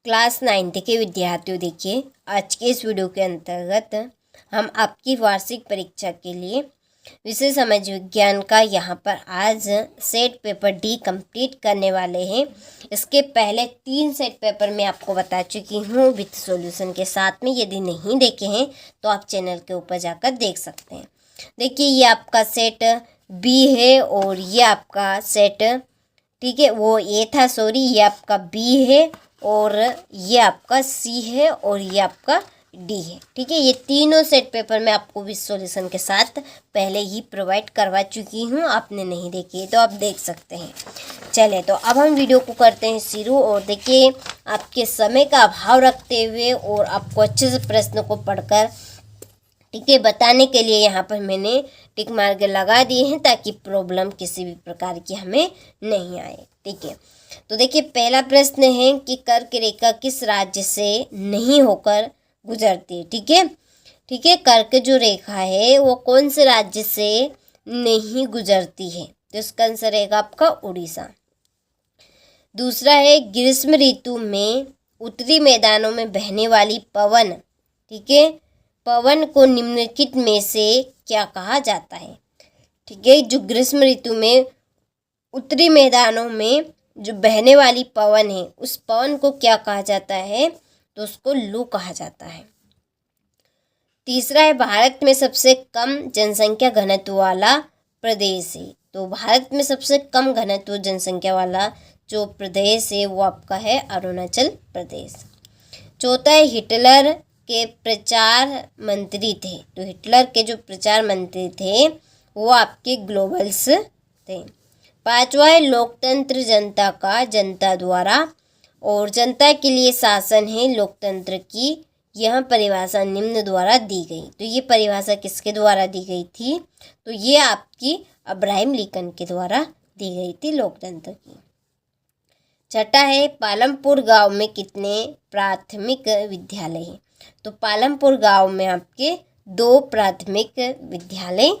Class 9th के विद्यार्थियों, देखिए आज के इस वीडियो के अंतर्गत हम आपकी वार्षिक परीक्षा के लिए विषय समाज विज्ञान का यहाँ पर आज सेट पेपर डी कंप्लीट करने वाले हैं। इसके पहले 3 सेट पेपर मैं आपको बता चुकी हूँ विथ सॉल्यूशन के साथ में। यदि नहीं देखे हैं तो आप चैनल के ऊपर जाकर देख सकते हैं। देखिए ये आपका सेट बी है और ये आपका सेट, ठीक है, वो ए था, सॉरी, ये आपका बी है और ये आपका सी है और ये आपका डी है। ठीक है, ये तीनों सेट पेपर मैं आपको विद सॉल्यूशन के साथ पहले ही प्रोवाइड करवा चुकी हूँ। आपने नहीं देखी तो आप देख सकते हैं। चले तो अब हम वीडियो को करते हैं शुरू। और देखिए आपके समय का अभाव रखते हुए और आपको अच्छे से प्रश्न को पढ़कर, ठीक है, बताने के लिए यहाँ पर मैंने टिक मार्क लगा दिए हैं ताकि प्रॉब्लम किसी भी प्रकार की हमें नहीं आए। ठीक है, तो देखिए पहला प्रश्न है कि कर्क रेखा किस राज्य से नहीं होकर गुजरती है। ठीक है, कर्क जो रेखा है वो कौन से राज्य से नहीं गुजरती है, तो इसका आंसर रहेगा आपका उड़ीसा। दूसरा है ग्रीष्म ऋतु में उत्तरी मैदानों में बहने वाली पवन, ठीक है, पवन को निम्नलिखित में से क्या कहा जाता है। ठीक है, जो ग्रीष्म ऋतु में उत्तरी मैदानों में जो बहने वाली पवन है उस पवन को क्या कहा जाता है, तो उसको लू कहा जाता है। तीसरा है भारत में सबसे कम जनसंख्या घनत्व वाला प्रदेश है, तो भारत में सबसे कम घनत्व जनसंख्या वाला जो प्रदेश है वो आपका है अरुणाचल प्रदेश। चौथा है हिटलर के प्रचार मंत्री थे, तो हिटलर के जो प्रचार मंत्री थे वो आपके ग्लोबल्स थे। पांचवा है लोकतंत्र जनता का जनता द्वारा, और जनता के लिए शासन है लोकतंत्र की यह परिभाषा निम्न द्वारा दी गई। तो ये परिभाषा किसके द्वारा दी गई थी, तो ये आपकी अब्राहम लिंकन के द्वारा दी गई थी लोकतंत्र की। छठा है पालमपुर गांव में कितने प्राथमिक विद्यालय हैं, तो पालमपुर गांव में आपके 2 प्राथमिक विद्यालय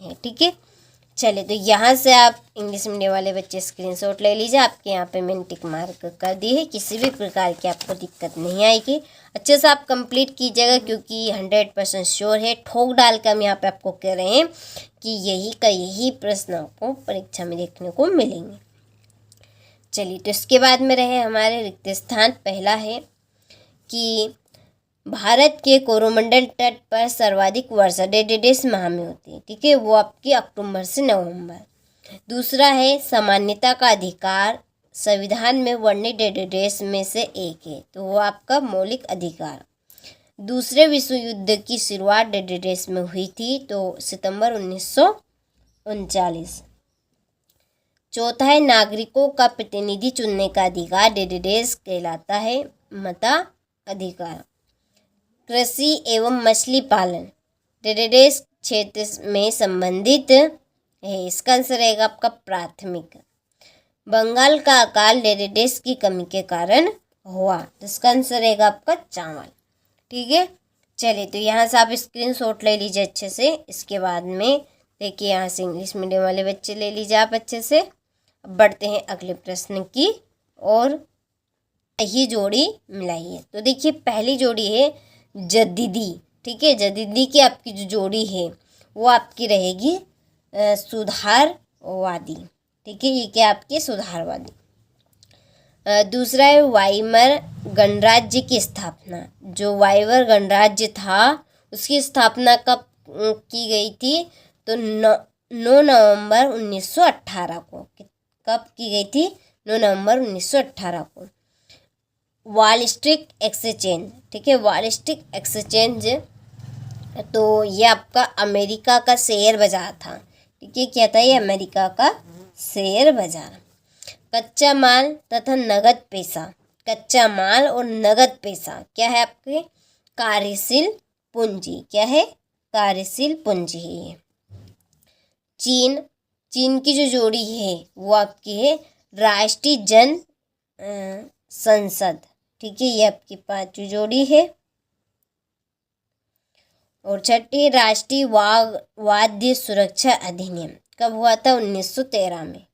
हैं। ठीक है, चले तो यहाँ से आप इंग्लिश मीडियम वाले बच्चे स्क्रीनशॉट ले लीजिए। आपके यहाँ पे मैंने टिक मार्क कर दी है, किसी भी प्रकार की आपको दिक्कत नहीं आएगी। अच्छे से आप कंप्लीट कीजिएगा क्योंकि 100% श्योर है, ठोक डाल कर हम यहाँ पे आपको कह रहे हैं कि यही का यही प्रश्न आपको परीक्षा में देखने को मिलेंगे। चलिए तो इसके बाद में रहे हमारे रिक्त स्थान। पहला है कि भारत के कोरोमंडल तट पर सर्वाधिक वर्षा डेढ़ माह में होती है। ठीक है, वो आपकी अक्टूबर से नवंबर। दूसरा है समानता का अधिकार संविधान में वर्णित डेढ़ में से एक है, तो वो आपका मौलिक अधिकार। दूसरे विश्व युद्ध की शुरुआत डेढ़ में हुई थी, तो सितंबर 1939। चौथा है नागरिकों का प्रतिनिधि चुनने का अधिकार डेढ़ कहलाता है मताधिकार। कृषि एवं मछली पालन डेढ़ क्षेत्र में संबंधित है, इसका आंसर रहेगा आपका प्राथमिक। बंगाल का अकाल डेढ़ की कमी के कारण हुआ, तो इसका आंसर रहेगा आपका चावल। ठीक है, चलिए तो यहाँ से आप स्क्रीनशॉट ले लीजिए अच्छे से। इसके बाद में देखिए यहाँ से इंग्लिश मीडियम वाले बच्चे ले लीजिए आप अच्छे से। अब बढ़ते हैं अगले प्रश्न की और यही जोड़ी मिलाइए। तो देखिए पहली जोड़ी है जदीदी। ठीक है, जदीदी की आपकी जो जोड़ी है वो आपकी रहेगी सुधारवादी। ठीक है, ये क्या आपकी सुधारवादी। दूसरा है वाइमर गणराज्य की स्थापना। जो वाइमर गणराज्य था उसकी स्थापना कब की गई थी, तो 9 नवंबर 1918 को। कब की गई थी, 9 नवंबर 1918 को। वॉल स्ट्रीट एक्सचेंज, ठीक है, वॉल स्ट्रीट एक्सचेंज, तो ये आपका अमेरिका का शेयर बाजार था। ठीक है, क्या था ये, अमेरिका का शेयर बाजार। कच्चा माल तथा नगद पैसा, कच्चा माल और नगद पैसा क्या है आपके, कार्यशील पूंजी। क्या है, कार्यशील पूंजी है ये। चीन की जो जोड़ी है वो आपकी है राष्ट्रीय जन संसद। ठीक है, ये आपकी 5वीं जोड़ी है। और छठी राष्ट्रीय वाद्य सुरक्षा अधिनियम कब हुआ था, 1913 में।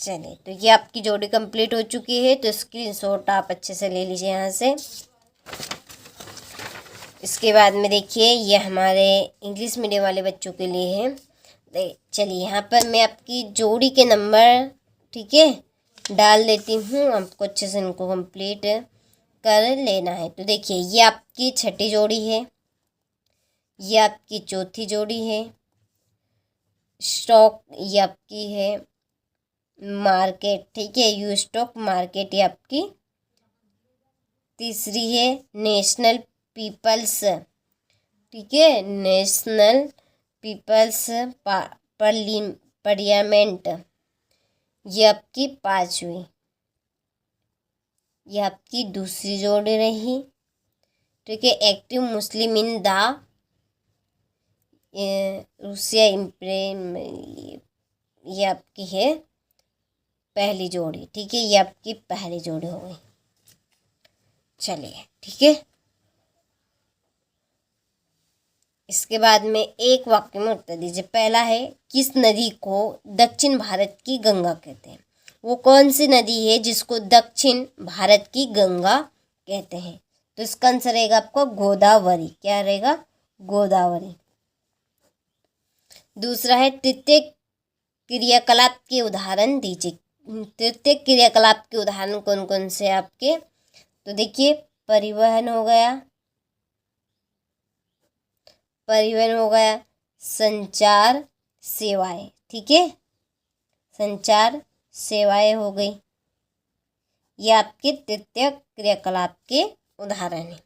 चलिए, तो ये आपकी जोड़ी कंप्लीट हो चुकी है। तो स्क्रीनशॉट आप अच्छे से ले लीजिए यहाँ से। इसके बाद में देखिए, ये हमारे इंग्लिश मीडियम वाले बच्चों के लिए है। चलिए, यहाँ पर मैं आपकी जोड़ी के नंबर, ठीक है, डाल देती हूँ। आपको अच्छे से इनको कंप्लीट कर लेना है। तो देखिए, ये आपकी छठी जोड़ी है, ये आपकी चौथी जोड़ी है, स्टॉक ये आपकी है, मार्केट, ठीक है, यू स्टॉक मार्केट ये आपकी तीसरी है, नेशनल पीपल्स, ठीक है, नेशनल पीपल्स पार्लियामेंट ये आपकी पांचवी, ये आपकी दूसरी जोड़ी रही, ठीक है। एक्टिव मुस्लिम इन द रूसिया इम्प्रेम ये आपकी है पहली जोड़ी, ठीक है, ये आपकी पहली जोड़ी हो गई। चलिए, ठीक है। इसके बाद में एक वाक्य में उत्तर दीजिए। पहला है, किस नदी को दक्षिण भारत की गंगा कहते हैं? वो कौन सी नदी है जिसको दक्षिण भारत की गंगा कहते हैं? तो इसका आंसर रहेगा आपका गोदावरी। क्या रहेगा? गोदावरी। दूसरा है, तृतीय क्रियाकलाप के उदाहरण दीजिए। तृतीय क्रियाकलाप के उदाहरण कौन कौन से आपके? तो देखिए, परिवहन हो गया, संचार सेवाएं, ठीक है, संचार सेवाएं हो गई। ये आपके तृतीय क्रियाकलाप के उदाहरण हैं।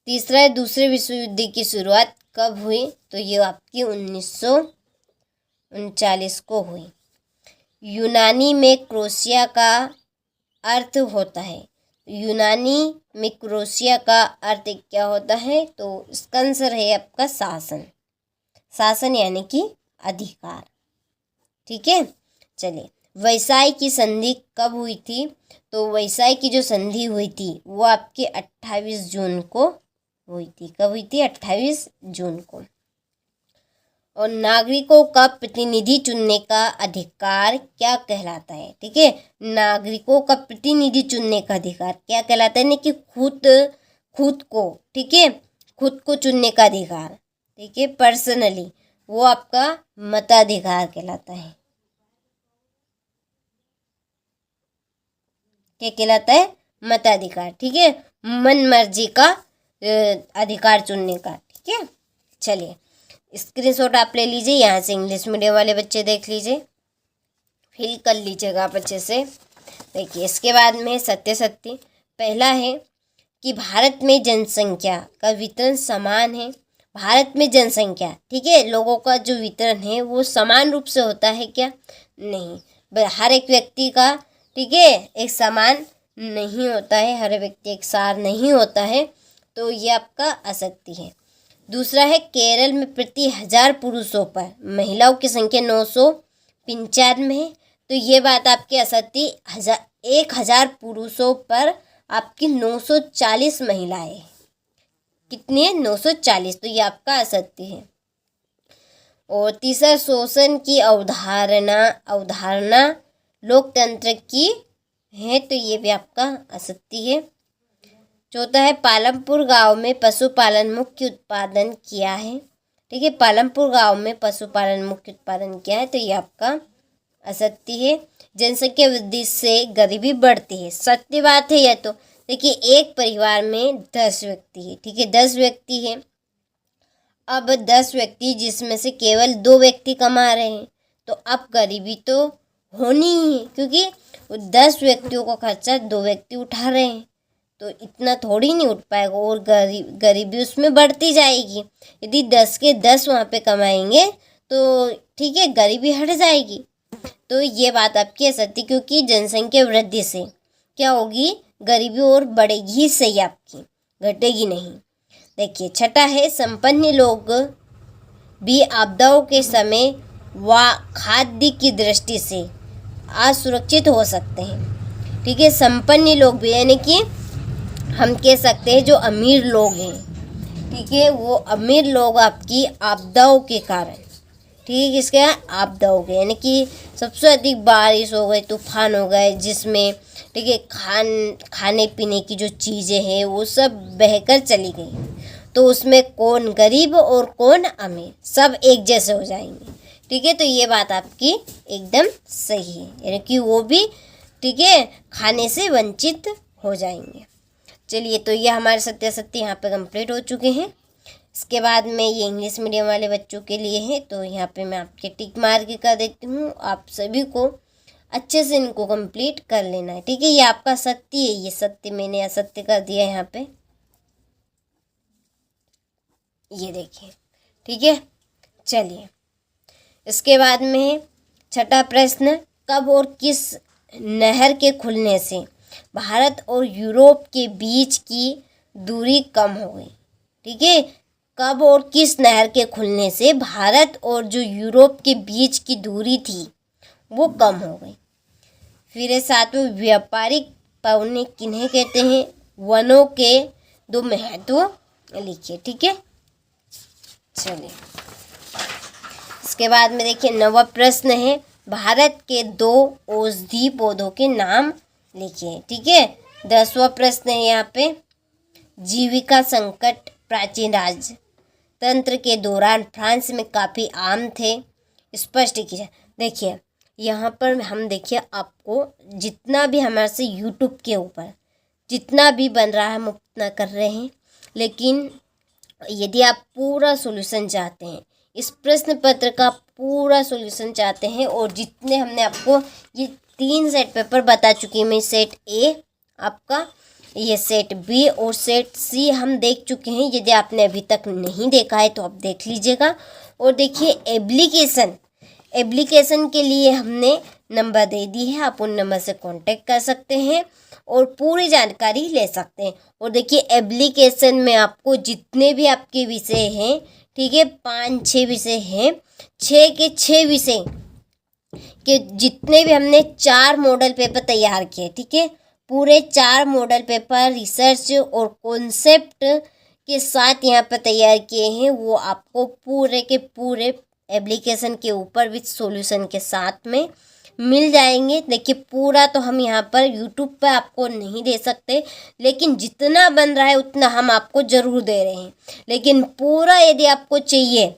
तीसरा है, दूसरे विश्व युद्ध की शुरुआत कब हुई? तो ये आपकी 1939 को हुई। यूनानी में क्रोशिया का अर्थ होता है। यूनानी में क्रोशिया का अर्थ क्या होता है? तो इसका आंसर है आपका शासन। शासन यानी कि अधिकार, ठीक है। चलिए, वर्साई की संधि कब हुई थी? तो वर्साई की जो संधि हुई थी वो आपके 28 जून को हुई थी। कब हुई थी? 28 जून को। और नागरिकों का प्रतिनिधि चुनने का अधिकार क्या कहलाता है? ठीक है, नागरिकों का प्रतिनिधि चुनने का अधिकार क्या कहलाता है? कि खुद को, ठीक है, खुद को चुनने का अधिकार, ठीक है, पर्सनली, वो आपका मताधिकार कहलाता है। क्या कहलाता है? मताधिकार, ठीक है, मन मर्जी का अधिकार चुनने का, ठीक है। चलिए, स्क्रीनशॉट आप ले लीजिए, यहाँ से इंग्लिश मीडियम वाले बच्चे देख लीजिए, फिल कर लीजिएगा आप अच्छे से। देखिए, इसके बाद में सत्य पहला है कि भारत में जनसंख्या का वितरण समान है। भारत में जनसंख्या, ठीक है, लोगों का जो वितरण है वो समान रूप से होता है क्या? नहीं, हर एक व्यक्ति का, ठीक है, एक समान नहीं होता है, हर व्यक्ति एक सार नहीं होता है। तो ये आपका असत्य है। दूसरा है, केरल में प्रति 1000 पुरुषों पर महिलाओं की संख्या 995 है। तो ये बात आपकी असत्य। 1000 पुरुषों पर आपकी 940 महिलाएं, कितनी है? 940। तो ये आपका असत्य है। और तीसरा, शोषण की अवधारणा लोकतंत्र की है। तो ये भी आपका असत्य है। चौथा है, पालमपुर गांव में पशुपालन मुख्य उत्पादन किया है। ठीक है, पालमपुर गांव में पशुपालन मुख्य उत्पादन किया है। तो ये आपका असत्य है। जनसंख्या वृद्धि से गरीबी बढ़ती है। सत्य बात है यह। तो देखिए, एक परिवार में 10 व्यक्ति है, ठीक है, 10 व्यक्ति है। अब 10 व्यक्ति जिसमें से केवल 2 व्यक्ति कमा रहे हैं, तो अब गरीबी तो होनी ही है, क्योंकि 10 व्यक्तियों का खर्चा 2 व्यक्ति उठा रहे हैं, तो इतना थोड़ी नहीं उठ पाएगा, और गरीबी उसमें बढ़ती जाएगी। यदि 10 के 10 वहाँ पे कमाएंगे तो ठीक है, गरीबी हट जाएगी। तो ये बात आपकी असत्य, क्योंकि जनसंख्या वृद्धि से क्या होगी? गरीबी और बढ़ेगी ही सही, आपकी घटेगी नहीं। देखिए, छठा है, संपन्न लोग भी आपदाओं के समय व खाद्य की दृष्टि से असुरक्षित हो सकते हैं। ठीक है, संपन्न लोग भी, यानी कि हम कह सकते हैं जो अमीर लोग हैं, ठीक है, वो अमीर लोग आपकी आपदाओं के कारण ठीक है, इसके आपदा हो गई, यानी कि सबसे अधिक बारिश हो गई, तूफान हो गए, जिसमें ठीक है खाने पीने की जो चीज़ें हैं वो सब बहकर चली गई, तो उसमें कौन गरीब और कौन अमीर, सब एक जैसे हो जाएंगे। ठीक है, तो ये बात आपकी एकदम सही है, यानी कि वो भी ठीक है खाने से वंचित हो जाएंगे। चलिए, तो ये हमारे सत्यासत्य यहाँ पे कंप्लीट हो चुके हैं। इसके बाद में ये इंग्लिश मीडियम वाले बच्चों के लिए है, तो यहाँ पे मैं आपके टिक मार्क कर देती हूँ। आप सभी को अच्छे से इनको कंप्लीट कर लेना है। ठीक है, ये आपका सत्य है, ये सत्य मैंने असत्य कर दिया यहाँ पे, ये देखिए। ठीक है, चलिए इसके बाद में छठा प्रश्न, कब और किस नहर के खुलने से भारत और यूरोप के बीच की दूरी कम हो गई। ठीक है, कब और किस नहर के खुलने से भारत और जो यूरोप के बीच की दूरी थी वो कम हो गई। फिर सातवें, व्यापारिक पौने किन्हें कहते हैं, वनों के दो महत्व लिखिए। ठीक है, चलिए इसके बाद में देखिए नवा प्रश्न है, भारत के 2 औषधि पौधों के नाम लिखिए। ठीक है, 10वां प्रश्न है यहाँ पे, जीविका संकट प्राचीन राजतंत्र के दौरान फ्रांस में काफ़ी आम थे, स्पष्ट कीजिए। देखिए यहाँ पर हम देखिए आपको जितना भी हमारे से यूट्यूब के ऊपर जितना भी बन रहा है हम उतना कर रहे हैं, लेकिन यदि आप पूरा सॉल्यूशन चाहते हैं, इस प्रश्न पत्र का पूरा सॉल्यूशन चाहते हैं, और जितने हमने आपको ये 3 सेट पेपर बता चुकी हूँ मैं, सेट ए आपका, ये सेट बी और सेट सी हम देख चुके हैं। यदि आपने अभी तक नहीं देखा है तो आप देख लीजिएगा। और देखिए एप्लीकेशन के लिए हमने नंबर दे दी है, आप उन नंबर से कांटेक्ट कर सकते हैं और पूरी जानकारी ले सकते हैं। और देखिए एप्लीकेशन में आपको जितने भी आपके विषय हैं, ठीक है 5-6 विषय हैं, 6 के 6 विषय के जितने भी हमने 4 मॉडल पेपर तैयार किए। ठीक है, पूरे 4 मॉडल पेपर रिसर्च और कॉन्सेप्ट के साथ यहाँ पर तैयार किए हैं, वो आपको पूरे के पूरे एप्लीकेशन के ऊपर विथ सॉल्यूशन के साथ में मिल जाएंगे। देखिए पूरा तो हम यहाँ पर यूट्यूब पर आपको नहीं दे सकते, लेकिन जितना बन रहा है उतना हम आपको ज़रूर दे रहे हैं। लेकिन पूरा यदि आपको चाहिए,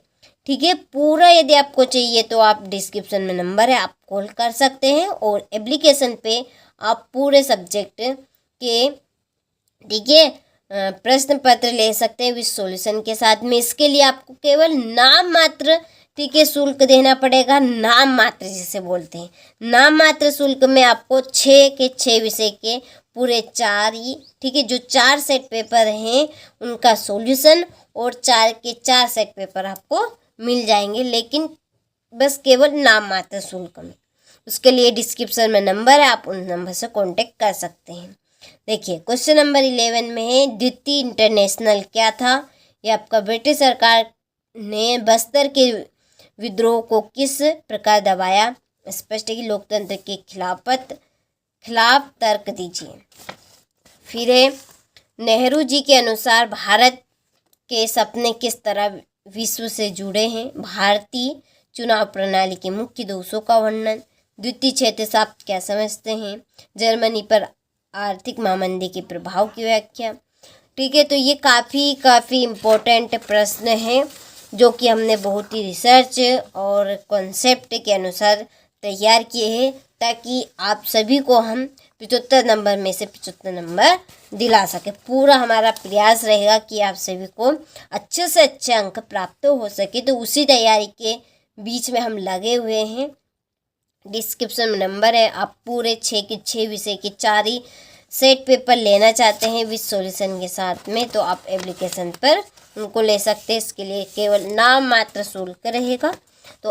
ठीक है पूरा यदि आपको चाहिए तो आप डिस्क्रिप्शन में नंबर है, आप कॉल कर सकते हैं और एप्लीकेशन पे आप पूरे सब्जेक्ट के ठीक है प्रश्न पत्र ले सकते हैं विथ सॉल्यूशन के साथ में। इसके लिए आपको केवल नाम मात्र ठीक है शुल्क देना पड़ेगा, नाम मात्र जिसे बोलते हैं, नाम मात्र शुल्क में आपको 6 के 6 विषय के पूरे 4 ही ठीक है जो 4 सेट पेपर हैं उनका सॉल्यूशन और 4 के 4 सेट पेपर आपको मिल जाएंगे, लेकिन बस केवल नाम मात्र शुल्क में। उसके लिए डिस्क्रिप्शन में नंबर है, आप उन नंबर से कांटेक्ट कर सकते हैं। देखिए क्वेश्चन नंबर 11 में है, द्वितीय इंटरनेशनल क्या था? ये आपका ब्रिटिश सरकार ने बस्तर के विद्रोह को किस प्रकार दबाया? स्पष्ट है कि लोकतंत्र के खिलाफ तर्क दीजिए। फिर है, नेहरू जी के अनुसार भारत के सपने किस तरह विश्व से जुड़े हैं? भारतीय चुनाव प्रणाली के मुख्य दोषों का वर्णन। द्वितीय क्षेत्र से आप क्या समझते हैं? जर्मनी पर आर्थिक महामंदी के प्रभाव की व्याख्या। ठीक है, तो ये काफ़ी इम्पोर्टेंट प्रश्न हैं जो कि हमने बहुत ही रिसर्च और कॉन्सेप्ट के अनुसार तैयार किए हैं, ताकि आप सभी को हम 75 नंबर में से 75 नंबर दिला सके। पूरा हमारा प्रयास रहेगा कि आप सभी को अच्छे से अच्छे अंक प्राप्त हो सके, तो उसी तैयारी के बीच में हम लगे हुए हैं। डिस्क्रिप्शन में नंबर है, आप पूरे 6 के 6 विषय के 4 ही सेट पेपर लेना चाहते हैं विद सॉल्यूशन के साथ में, तो आप एप्लीकेशन पर उनको ले सकते हैं। इसके लिए केवल नाम मात्र शुल्क रहेगा। तो